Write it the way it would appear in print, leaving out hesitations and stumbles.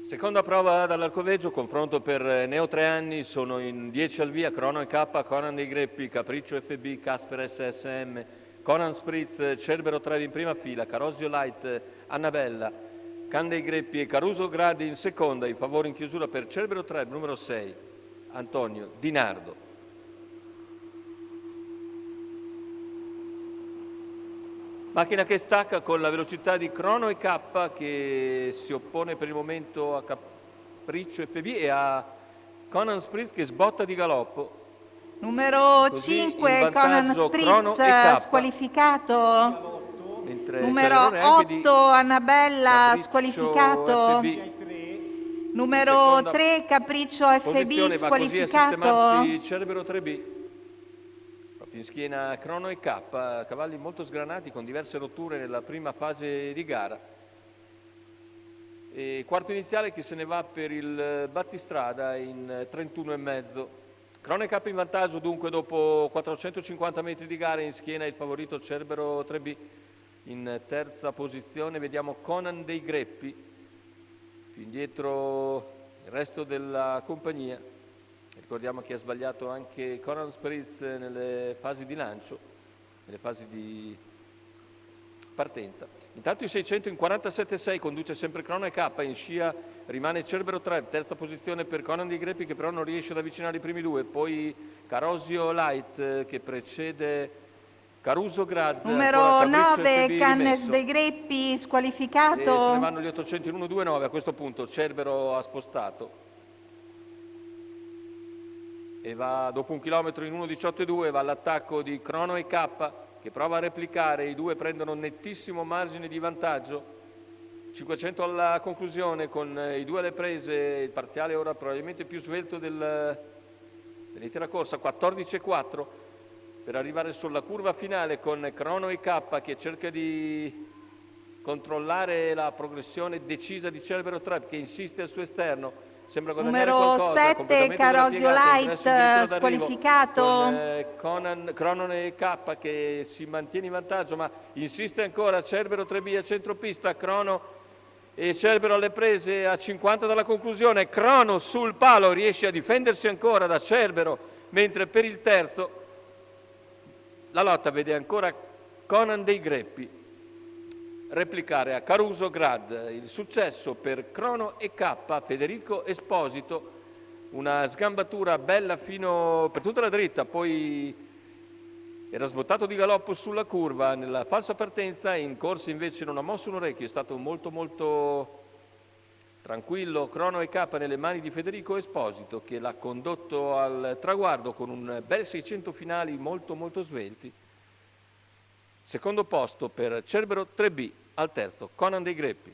Seconda prova dall'Arcoveggio, confronto per Neo 3 anni, sono in 10 al via, Crono e K, Conan dei Greppi, Capriccio FB, Casper SSM, Conan Spritz, Cerbero Trevi in prima fila, Carosio Light, Annabella, Can dei Greppi e Caruso Gradi in seconda, i favori in chiusura per Cerbero Trevi, numero 6, Antonio Di Nardo. Macchina che stacca con la velocità di Crono e K che si oppone per il momento a Capriccio FB e a Conan Spritz che sbotta di galoppo. Numero Così 5 Conan Spritz squalificato. Numero 8 Annabella squalificato. Numero 3 Capriccio FB squalificato. Cerbero 3B. In schiena Crono e K, cavalli molto sgranati con diverse rotture nella prima fase di gara. E quarto iniziale che se ne va per il battistrada in 31,5. Crono e K in vantaggio dunque dopo 450 metri di gara, in schiena il favorito Cerbero 3B. In terza posizione vediamo Conan dei Greppi, più indietro il resto della compagnia. Ricordiamo che ha sbagliato anche Conan Spritz nelle fasi di lancio, nelle fasi di partenza. Intanto i 600 in 47,6 conduce sempre Crono e K, in scia rimane Cerbero 3, terza posizione per Conan dei Greppi che però non riesce ad avvicinare i primi due, poi Carosio Light che precede Caruso Grad. Numero 9 Cannes dei Greppi squalificato. E se ne vanno gli 800 in 1,29, a questo punto Cerbero ha spostato. E va dopo 1 chilometro in 1,18,2, va all'attacco di Crono e K che prova a replicare, i due prendono un nettissimo margine di vantaggio, 500 alla conclusione con i due alle prese, il parziale ora probabilmente più svelto dell'intera corsa, 14,4 per arrivare sulla curva finale con Crono e K che cerca di controllare la progressione decisa di Cerbero 3 che insiste al suo esterno. Sembra guadagnare numero 7 Carosio Light squalificato con Crono e K che si mantiene in vantaggio ma insiste ancora Cerbero 3B a centropista, Crono e Cerbero alle prese a 50 dalla conclusione, Crono sul palo riesce a difendersi ancora da Cerbero, mentre per il terzo la lotta vede ancora Conan dei Greppi replicare a Caruso Grad. Il successo per Crono e K, Federico Esposito, una sgambatura bella fino per tutta la dritta, poi era sbottato di galoppo sulla curva nella falsa partenza, in corsa invece non ha mosso un orecchio, è stato molto tranquillo Crono e K nelle mani di Federico Esposito che l'ha condotto al traguardo con un bel 600 finali molto svelti. Secondo posto per Cerbero 3B, al terzo Conan dei Greppi.